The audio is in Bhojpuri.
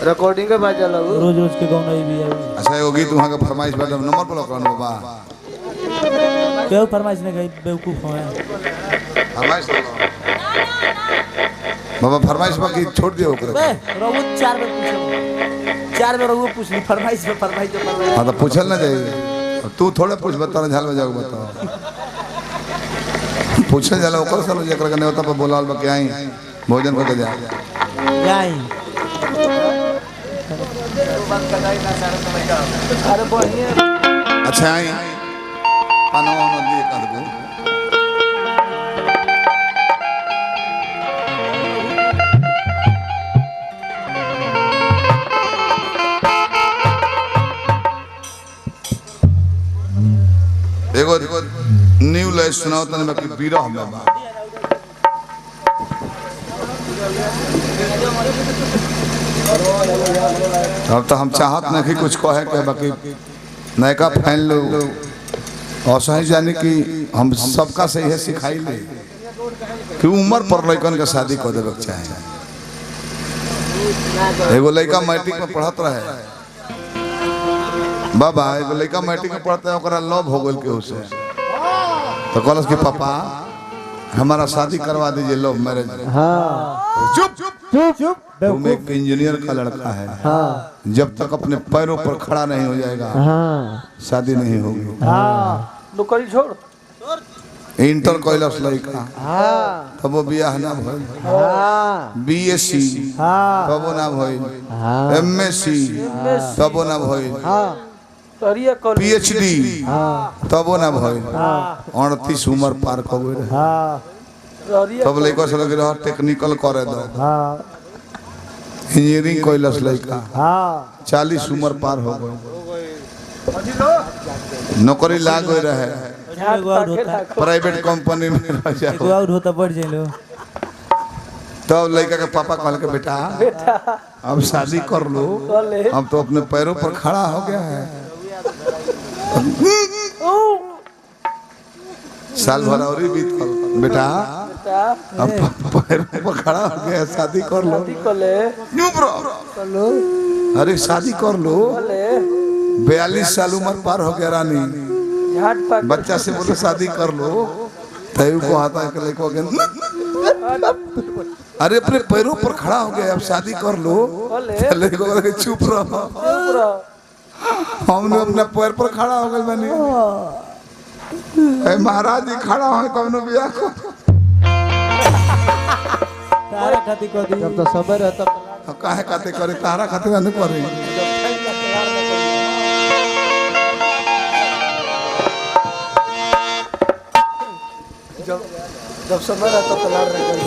रिकॉर्डिंग के बाजा लगो रोज रोज के गाँव नहीं भी है। अच्छा ये गीत वहाँ का फरमाइश पर नंबर पर लगा बाबा क्यों फरमाइश ने गई बेवकूफ हो फरमाइश बाबा फरमाइश बाकी छोड़ दियो ओकरे बे रघु 4 बार पूछो 4 बार रघु पूछली फरमाइश पे फरमाइश तो फरमाइश हां तो पूछल ना जाए तू थोड़े पूछ बता झाल में जाओ बता पूछल जाला ओकर सालो जेकरा कने होता पर बोलाल बा के आई भोजन को जा जाई अरे बढ़िया अच्छा आई पानो न दिए कर दो एगो न्यू लाइफ सुनाओ तने बाकी बीरा हम बा अब तो हम चाहत नहीं कुछ कहे के बाकी नयका फैन लोग और सही जाने कि हम सबका से यह सिखाई ले कि उम्र पर लड़कन के शादी कर देवे के चाहे। एगो लड़का मैट्रिक में पढ़त रहे बाबा एगो लड़का मैट्रिक में पढ़ता है ओकरा लव हो गल के उसे तो कहलस कि पापा हमारा शादी करवा दीजिए लव मैरिज। हाँ चुप चुप चुप तुम एक इंजीनियर का लड़का है हाँ जब तक अपने पैरों पर खड़ा नहीं हो जाएगा हाँ शादी नहीं होगी। हाँ नौकरी छोड़ इंटर कैलस लड़का हाँ तब वो बियाह ना भइल हाँ बीएससी हाँ तब वो ना भइल हाँ एमएससी तब वो ना भइल हाँ करिए कॉलेज पीएचडी हाँ तब वो ना भइल हाँ 38 उम्र पार कर गए हाँ करिए तब लड़का से लगे रहा टेक्निकल करे दो हाँ इंजीनियरिंग कैलस लड़का हाँ 40 उम्र पार हो गए नौकरी लाग गई रहे एगो आउट होता प्राइवेट कंपनी में रह जाओ एगो आउट होता बढ़ जाइलो तब लड़का के पापा कहल के बेटा अब शादी कर लो अब तो अपने पैरों पर खड़ा हो गया है। साल भर और ही बीत गल बेटा अब पैरों पर खड़ा हो गया शादी कर लो। कले न्यू ब्रो कलो अरे शादी कर लो कले 42 साल उम्र पार हो गया रानी झाट पाक बच्चा से बोले शादी कर लो तय को आता है लड़को के अरे अपने पैरों पर खड़ा हो गया अब शादी कर लो लड़को बोले चुप रहो हमने अपने पैर पर खड़ा हो गए बनी महाराज जी खड़ा हो कौनो बियाह को तारा खाती को दी जब तो समय रहता तो काहे खाते करे तारा खाते नहीं करे जब समय रहता तलार नहीं